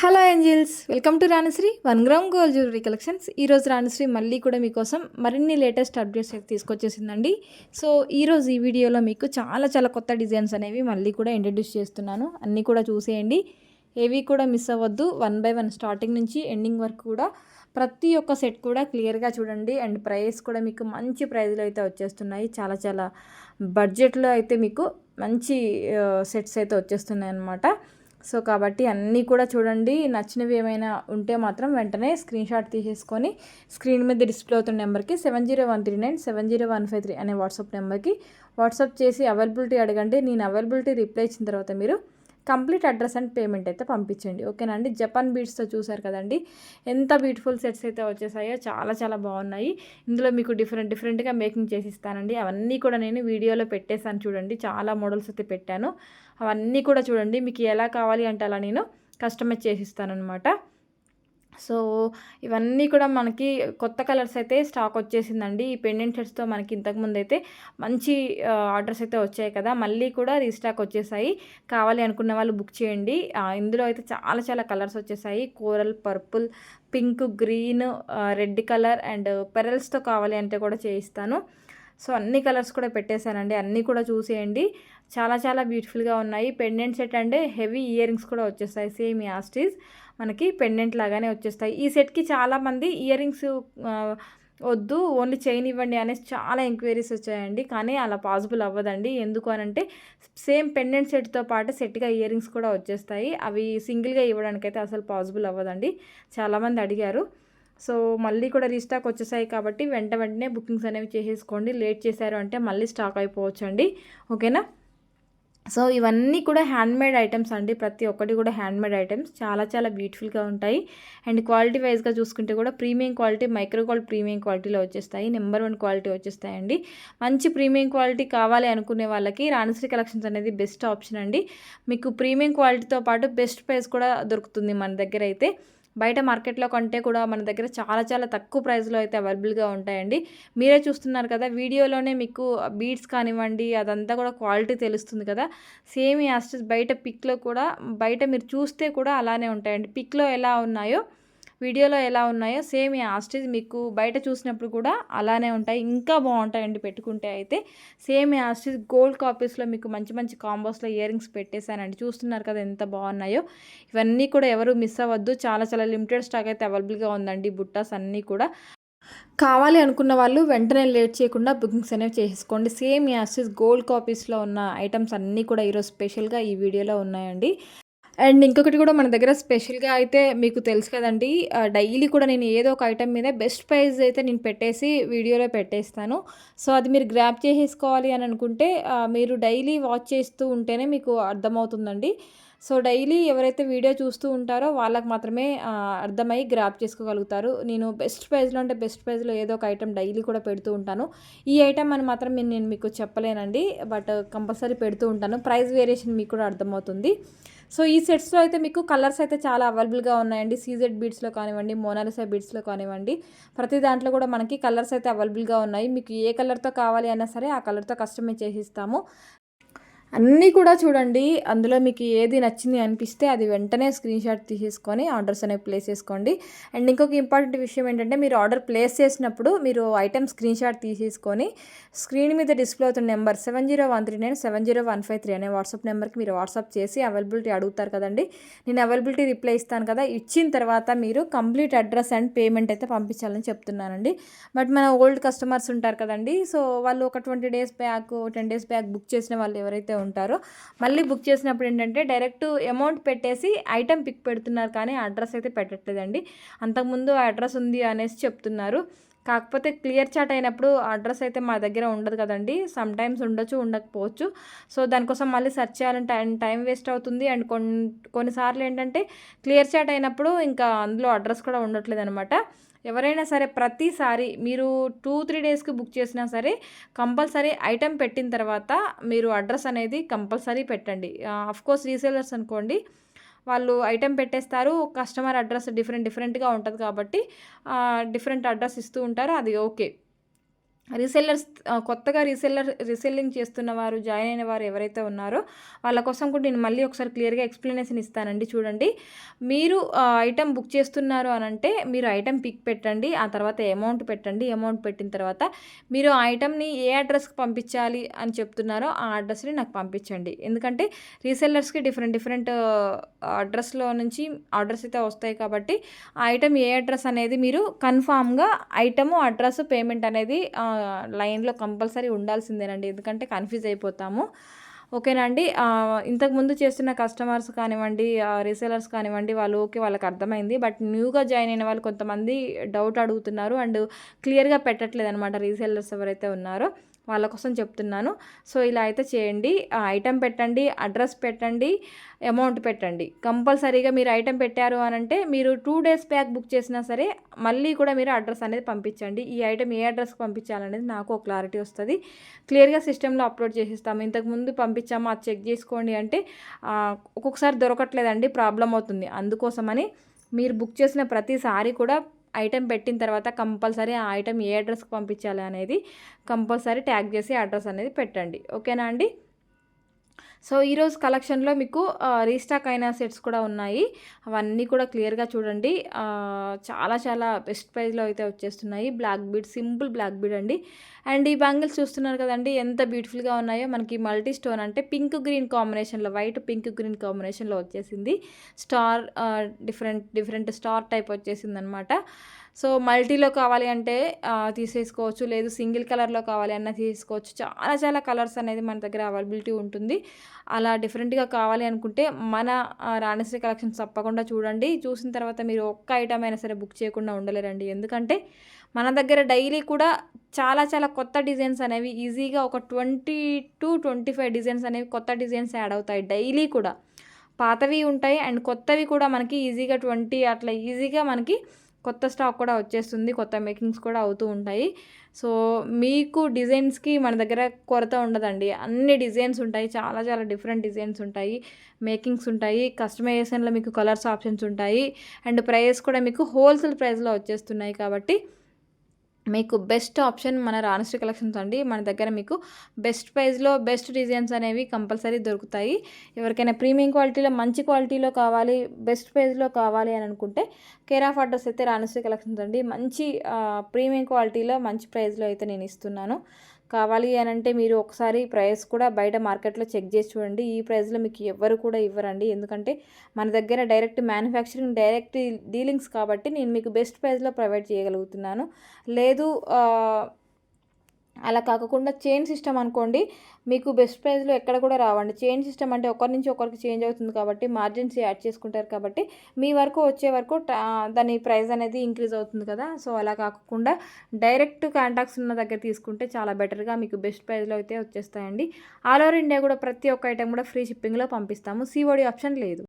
Hello angels, welcome to Ranishree 1 gram gold jewellery collections. ఈరోజు రాణిశ్రీ మళ్ళీ కూడా మీకోసం మరిన్ని లేటెస్ట్ అప్డేట్స్ అయితే తీసుకొచ్చేసిందండి. సో ఈరోజు ఈ వీడియోలో మీకు చాలా చాలా కొత్త డిజైన్స్ అనేవి మళ్ళీ కూడా ఇంట్రడ్యూస్ చేస్తున్నాను. అన్నీ కూడా చూసేయండి, ఏవి కూడా మిస్ అవ్వద్దు. 1 బై 1 స్టార్టింగ్ నుంచి ఎండింగ్ వరకు కూడా ప్రతి ఒక్క సెట్ కూడా క్లియర్గా చూడండి. అండ్ ప్రైస్ కూడా మీకు మంచి ప్రైస్లో అయితే వచ్చేస్తున్నాయి. చాలా చాలా బడ్జెట్లో అయితే మీకు మంచి సెట్స్ అయితే వచ్చేస్తున్నాయి అన్నమాట. సో కాబట్టి అన్నీ కూడా చూడండి. నచ్చినవి ఏమైనా ఉంటే మాత్రం వెంటనే స్క్రీన్ షాట్ తీసేసుకొని స్క్రీన్ మీద డిస్ప్లే అవుతున్న నెంబర్కి 7013970153 అనే వాట్సాప్ నెంబర్కి వాట్సాప్ చేసి అవైలబిలిటీ అడగండి. నేను అవైలబిలిటీ రిప్లై ఇచ్చిన తర్వాత మీరు కంప్లీట్ అడ్రస్ అండ్ పేమెంట్ అయితే పంపించండి, ఓకేనా అండి. జపాన్ బీడ్స్తో చూసారు కదండి, ఎంత బ్యూటిఫుల్ సెట్స్ అయితే వచ్చేసాయో. చాలా చాలా బాగున్నాయి. ఇందులో మీకు డిఫరెంట్గా మేకింగ్ చేసి ఇస్తానండి. అవన్నీ కూడా నేను వీడియోలో పెట్టేశాను చూడండి. చాలా మోడల్స్ అయితే పెట్టాను, అవన్నీ కూడా చూడండి. మీకు ఎలా కావాలి అంటే అలా నేను కస్టమైజ్ చేసి ఇస్తానన్నమాట. సో ఇవన్నీ కూడా మనకి కొత్త కలర్స్ అయితే స్టాక్ వచ్చేసిందండి. ఈ పెండెంట్ సెట్స్తో మనకి ఇంతకుముందు అయితే మంచి ఆర్డర్స్ అయితే వచ్చాయి కదా, మళ్ళీ కూడా రీస్టాక్ వచ్చేసాయి. కావాలి అనుకున్న వాళ్ళు బుక్ చేయండి. ఇందులో అయితే చాలా చాలా కలర్స్ వచ్చేసాయి. Coral, purple, pink, green, red colour and పెరల్స్తో కావాలి అంటే కూడా చేయిస్తాను. సో అన్ని కలర్స్ కూడా పెట్టేశానండి, అన్నీ కూడా చూసేయండి. చాలా చాలా బ్యూటిఫుల్గా ఉన్నాయి. Pendant set and heavy ear rings కూడా వచ్చేస్తాయి. సేమ్ యాస్టీస్ మనకి పెండెంట్ లాగానే వచ్చేస్తాయి. ఈ సెట్కి చాలామంది ఇయర్ రింగ్స్ వద్దు, ఓన్లీ చైన్ ఇవ్వండి అనేసి చాలా ఎంక్వైరీస్ వచ్చాయండి. కానీ అలా పాసిబుల్ అవ్వదండి. ఎందుకు అనంటే సేమ్ పెండెంట్ సెట్తో పాటు సెట్గా ఇయర్ రింగ్స్ కూడా వచ్చేస్తాయి. అవి సింగిల్గా ఇవ్వడానికైతే అసలు పాసిబుల్ అవ్వదండి. చాలామంది అడిగారు. సో మళ్ళీ కూడా రీస్టాక్ వచ్చేసాయి కాబట్టి వెంటనే బుకింగ్స్ అనేవి చేసేసుకోండి. లేట్ చేశారు అంటే మళ్ళీ స్టాక్ అయిపోవచ్చు అండి, ఓకేనా. సో ఇవన్నీ కూడా హ్యాండ్మేడ్ ఐటమ్స్ అండి. ప్రతి ఒక్కటి కూడా హ్యాండ్మేడ్ ఐటమ్స్ చాలా చాలా బ్యూటిఫుల్గా ఉంటాయి. అండ్ క్వాలిటీ వైజ్గా చూసుకుంటే కూడా premium quality, micro gold premium క్వాలిటీలో వచ్చేస్తాయి. నెంబర్ 1 క్వాలిటీ వచ్చేస్తాయండి. మంచి ప్రీమియం క్వాలిటీ కావాలి అనుకునే వాళ్ళకి రాణిశ్రీ కలెక్షన్స్ అనేది బెస్ట్ ఆప్షన్ అండి. మీకు ప్రీమియం క్వాలిటీతో పాటు బెస్ట్ ప్రైస్ కూడా దొరుకుతుంది మన దగ్గర అయితే. బయట మార్కెట్లో కంటే కూడా మన దగ్గర చాలా చాలా తక్కువ ప్రైస్లో అయితే అవైలబుల్గా ఉంటాయండి. మీరే చూస్తున్నారు కదా, వీడియోలోనే మీకు బీడ్స్ కానివ్వండి అదంతా కూడా క్వాలిటీ తెలుస్తుంది కదా. సేమ్ యాస్టిస్ బయట పిక్లో కూడా, బయట మీరు చూస్తే కూడా అలానే ఉంటాయండి. పిక్లో ఎలా ఉన్నాయో, వీడియోలో ఎలా ఉన్నాయో సేమ్ యాస్టిస్ మీకు బయట చూసినప్పుడు కూడా అలానే ఉంటాయి. ఇంకా బాగుంటాయండి పెట్టుకుంటే అయితే. సేమ్ యాస్టిస్ గోల్డ్ కాపీస్లో మీకు మంచి మంచి కాంబోస్లో ఇయర్ రింగ్స్ పెట్టేశానండి. చూస్తున్నారు కదా ఎంత బాగున్నాయో. ఇవన్నీ కూడా ఎవరు మిస్ అవ్వద్దు. చాలా చాలా లిమిటెడ్ స్టాక్ అయితే అవైలబుల్గా ఉందండి. బుట్టాస్ అన్నీ కూడా కావాలి అనుకున్న వాళ్ళు వెంటనే లేట్ చేయకుండా బుకింగ్స్ అనేవి చేసుకోండి. సేమ్ యాస్టిస్ గోల్డ్ కాపీస్లో ఉన్న ఐటమ్స్ అన్నీ కూడా ఈరోజు స్పెషల్గా ఈ వీడియోలో ఉన్నాయండి. అండ్ ఇంకొకటి కూడా మన దగ్గర స్పెషల్గా అయితే మీకు తెలుసు కదండి, డైలీ కూడా నేను ఏదో ఒక ఐటమ్ మీద బెస్ట్ ప్రైస్ అయితే నేను పెట్టేసి వీడియోలో పెట్టేస్తాను. సో అది మీరు గ్రాప్ చేసేసుకోవాలి అని అనుకుంటే మీరు డైలీ వాచ్ చేస్తూ ఉంటేనే మీకు అర్థమవుతుందండి. సో డైలీ ఎవరైతే వీడియో చూస్తూ ఉంటారో వాళ్ళకి మాత్రమే అర్థమై గ్రాప్ చేసుకోగలుగుతారు. నేను బెస్ట్ ప్రైస్లో అంటే బెస్ట్ ప్రైస్లో ఏదో ఒక ఐటమ్ డైలీ కూడా పెడుతూ ఉంటాను. ఈ ఐటమ్ అని మాత్రం నేను మీకు చెప్పలేనండి, బట్ కంపల్సరీ పెడుతూ ఉంటాను. ప్రైస్ వేరియేషన్ మీకు కూడా అర్థమవుతుంది. సో ఈ సెట్స్లో అయితే మీకు కలర్స్ అయితే చాలా అవైలబుల్గా ఉన్నాయండి. సీజెడ్ బీడ్స్లో కానివ్వండి, మోనాలిసా బీడ్స్లో కానివ్వండి, ప్రతి దాంట్లో కూడా మనకి కలర్స్ అయితే అవైలబుల్గా ఉన్నాయి. మీకు ఏ కలర్తో కావాలి అన్నా సరే ఆ కలర్తో కస్టమైజ్ చేసి ఇస్తాము. అన్నీ కూడా చూడండి. అందులో మీకు ఏది నచ్చింది అనిపిస్తే అది వెంటనే స్క్రీన్ షాట్ తీసేసుకొని ఆర్డర్స్ అనేవి ప్లేస్ చేసుకోండి. అండ్ ఇంకొక ఇంపార్టెంట్ విషయం ఏంటంటే, మీరు ఆర్డర్ ప్లేస్ చేసినప్పుడు మీరు ఐటమ్ స్క్రీన్ షాట్ తీసేసుకొని స్క్రీన్ మీద డిస్ప్లే అవుతున్న నెంబర్ 7013970153 అనే వాట్సాప్ నెంబర్కి మీరు వాట్సాప్ చేసి అవైలబిలిటీ అడుగుతారు కదండి. నేను అవైలబిలిటీ రిప్లై ఇస్తాను కదా, ఇచ్చిన తర్వాత మీరు కంప్లీట్ అడ్రస్ అండ్ పేమెంట్ అయితే పంపించాలని చెప్తున్నానండి. బట్ మన ఓల్డ్ కస్టమర్స్ ఉంటారు కదండి, సో వాళ్ళు ఒక 20 days back 10 days back book చేసిన వాళ్ళు ఎవరైతే ఉంటారో మళ్ళీ బుక్ చేసినప్పుడు ఏంటంటే డైరెక్ట్ అమౌంట్ పెట్టేసి ఐటమ్ పిక్ పెడుతున్నారు, కానీ అడ్రస్ అయితే పెట్టట్లేదండి. అంతకుముందు అడ్రస్ ఉంది అనేసి చెప్తున్నారు. కాకపోతే క్లియర్ చాట్ అయినప్పుడు అడ్రస్ అయితే మా దగ్గర ఉండదు కదండి. సమ్ టైమ్స్ ఉండొచ్చు, ఉండకపోవచ్చు. సో దానికోసం మళ్ళీ సెర్చ్ చేయాలంటే టైం వేస్ట్ అవుతుంది. అండ్ కొన్నిసార్లు ఏంటంటే క్లియర్ చాట్ అయినప్పుడు ఇంకా అందులో అడ్రస్ కూడా ఉండట్లేదు అనమాట. ఎవరైనా సరే ప్రతిసారి మీరు 2-3 డేస్కి బుక్ చేసినా సరే కంపల్సరీ ఐటెం పెట్టిన తర్వాత మీరు అడ్రస్ అనేది కంపల్సరీ పెట్టండి. అఫ్కోర్స్ రీసేలర్స్ అనుకోండి, వాళ్ళు ఐటెం పెట్టేస్తారు, కస్టమర్ అడ్రస్ డిఫరెంట్గా ఉంటుంది కాబట్టి డిఫరెంట్ అడ్రస్ ఇస్తూ ఉంటారు, అది ఓకే. రీసెల్లర్స్ కొత్తగా రీసెల్లింగ్ చేస్తున్నవారు, జాయిన్ అయిన వారు ఎవరైతే ఉన్నారో వాళ్ళ కోసం కూడా నేను మళ్ళీ ఒకసారి క్లియర్‌గా ఎక్స్‌ప్లనేషన్ ఇస్తానండి. చూడండి, మీరు ఐటెమ్ బుక్ చేస్తున్నారు అనంటే మీరు ఐటెమ్ పిక్ పెట్టండి. ఆ తర్వాత అమౌంట్ పెట్టండి. అమౌంట్ పెట్టిన తర్వాత మీరు ఆ ఐటెమ్‌ని ఏ అడ్రస్‌కి పంపించాలి అని చెప్తున్నారో ఆ అడ్రస్‌ని నాకు పంపించండి. ఎందుకంటే రీసెల్లర్స్‌కి డిఫరెంట్ అడ్రస్‌లో నుంచి ఆర్డర్స్ అయితే వస్తాయి కాబట్టి ఆ ఐటెమ్ ఏ అడ్రస్ అనేది మీరు కన్ఫామ్‌గా ఐటెము, అడ్రస్, పేమెంట్ అనేది లైన్‌లో కంపల్సరీ ఉండాల్సిందేనండి. ఎందుకంటే కన్‌ఫ్యూజ్ అయిపోతాము. ఓకేనా అండి. ఇంతకుముందు చేస్తున్న కస్టమర్స్ కానివ్వండి, రీసెలర్స్ కానివ్వండి, వాళ్ళు ఓకే, వాళ్ళకి అర్థమైంది. బట్ న్యూగా జాయిన్ అయిన వాళ్ళు కొంతమంది డౌట్ అడుగుతున్నారు అండ్ క్లియర్‌గా పెట్టట్లేదనమాట రీసెల్లర్స్ ఎవరైతే ఉన్నారో వాళ్ళ కోసం చెప్తున్నాను. సో, ఇలా అయితే చేయండి. ఐటెమ్ పెట్టండి, అడ్రస్ పెట్టండి, అమౌంట్ పెట్టండి. కంపల్సరీగా మీరు ఐటెమ్ పెట్టారు అనంటే మీరు 2 డేస్ బ్యాక్ బుక్ చేసినా సరే మళ్ళీ కూడా మీరు అడ్రస్ అనేది పంపించండి. ఈ ఐటెమ్ ఏ అడ్రస్‌కి పంపించాలనేది నాకు ఒక క్లారిటీ వస్తది. క్లియర్‌గా సిస్టమ్‌లో అప్లోడ్ చేసేస్తాము. ఇంతకుముందు పంపించాము, అది చెక్ చేసుకోండి అంటే ఒక్కొక్కసారి దొరకట్లేదండి, ప్రాబ్లమ్ అవుతుంది. అందుకోసమని మీరు బుక్ చేసిన ప్రతిసారి కూడా ఐటెమ్ పెట్టిన తర్వాత కంపల్సరీ ఆ ఐటెమ్ ఏ అడ్రస్‌కి పంపించాలి అనేది కంపల్సరీ ట్యాగ్ చేసి అడ్రస్ అనేది పెట్టండి. ఓకేనా అండి. సో, ఈరోజు కలెక్షన్‌లో మీకు రీస్టాక్ అయిన సెట్స్ కూడా ఉన్నాయి. అవన్నీ కూడా క్లియర్‌గా చూడండి. చాలా చాలా బెస్ట్ ప్రైస్‌లో అయితే వచ్చేస్తున్నాయి. Black bead, simple black bead అండి. అండ్ ఈ బ్యాంగిల్స్ చూస్తున్నారు కదండీ, ఎంత బ్యూటిఫుల్‌గా ఉన్నాయో. మనకి మల్టీ స్టోన్ అంటే పింక్ గ్రీన్ కాంబినేషన్‌లో, వైట్ పింక్ గ్రీన్ కాంబినేషన్‌లో వచ్చేసింది. స్టార్ డిఫరెంట్ స్టార్ టైప్ వచ్చేసిందనమాట. సో, మల్టీలో కావాలి అంటే తీసేసుకోవచ్చు. లేదు సింగిల్ కలర్‌లో కావాలి అన్నా తీసుకోవచ్చు. చాలా చాలా కలర్స్ అనేది మన దగ్గర అవైలబిలిటీ ఉంటుంది. అలా డిఫరెంట్‌గా కావాలి అనుకుంటే మన రాణిశ్రీ కలెక్షన్స్ తప్పకుండా చూడండి. చూసిన తర్వాత మీరు ఒక్క ఐటమ్ అయినా సరే బుక్ చేయకుండా ఉండలేరండి. ఎందుకంటే మన దగ్గర డైలీ కూడా చాలా చాలా కొత్త డిజైన్స్ అనేవి ఈజీగా ఒక 20-25 డిజైన్స్ అనేవి కొత్త డిజైన్స్ యాడ్ అవుతాయి డైలీ కూడా. పాతవి ఉంటాయి అండ్ కొత్తవి కూడా మనకి ఈజీగా 20 అట్లా ఈజీగా మనకి కొత్త స్టాక్ కూడా వచ్చేస్తుంది. కొత్త మేకింగ్స్ కూడా అవుతూ ఉంటాయి. సో, మీకు డిజైన్స్‌కి మన దగ్గర కొరత ఉండదండి. అన్ని డిజైన్స్ ఉంటాయి. చాలా చాలా డిఫరెంట్ డిజైన్స్ ఉంటాయి. మేకింగ్స్ ఉంటాయి. కస్టమైజేషన్‌లో మీకు కలర్స్ ఆప్షన్స్ ఉంటాయి. అండ్ ప్రైస్ కూడా మీకు హోల్‌సేల్ ప్రైస్‌లో వచ్చేస్తున్నాయి కాబట్టి మీకు బెస్ట్ ఆప్షన్ మన రాణిశ్రీ కలెక్షన్స్ అండి. మన దగ్గర మీకు బెస్ట్ ప్రైస్‌లో బెస్ట్ డిజైన్స్ అనేవి కంపల్సరీ దొరుకుతాయి. ఎవరికైనా ప్రీమియం క్వాలిటీలో మంచి క్వాలిటీలో కావాలి, బెస్ట్ ప్రైస్‌లో కావాలి అని అనుకుంటే కేర్ ఆఫ్ అడ్రస్ అయితే రాణిశ్రీ కలెక్షన్స్ అండి. మంచి ప్రీమియం క్వాలిటీలో మంచి ప్రైస్‌లో అయితే నేను ఇస్తున్నాను. కావాలి అనంటే మీరు ఒకసారి ప్రైస్ కూడా బయట మార్కెట్‌లో చెక్ చేసి చూడండి. ఈ ప్రైస్‌లో మీకు ఎవ్వరు కూడా ఇవ్వరండి. ఎందుకంటే మన దగ్గర డైరెక్ట్ మ్యానుఫ్యాక్చరింగ్, డైరెక్ట్ డీలింగ్స్ కాబట్టి నేను మీకు బెస్ట్ ప్రైస్‌లో ప్రొవైడ్ చేయగలుగుతున్నాను. లేదు అలా కాకుండా చైన్ సిస్టమ్ అనుకోండి, మీకు బెస్ట్ ప్రైస్‌లో ఎక్కడ కూడా రావండి. చైన్ సిస్టమ్ అంటే ఒకరి నుంచి ఒకరికి చేంజ్ అవుతుంది కాబట్టి మార్జిన్స్ యాడ్ చేసుకుంటారు కాబట్టి మీ వరకు వచ్చే వరకు దాని ప్రైస్ అనేది ఇంక్రీజ్ అవుతుంది కదా. సో, అలా కాకుండా డైరెక్ట్ కాంటాక్ట్స్ ఉన్న దగ్గర తీసుకుంటే చాలా బెటర్‌గా మీకు బెస్ట్ ప్రైస్‌లో అయితే వచ్చేస్తాయండి. ఆల్ ఓవర్ ఇండియా కూడా ప్రతి ఒక్క ఐటెమ్ కూడా ఫ్రీ షిప్పింగ్‌లో పంపిస్తాము. సీఓడీ ఆప్షన్ లేదు.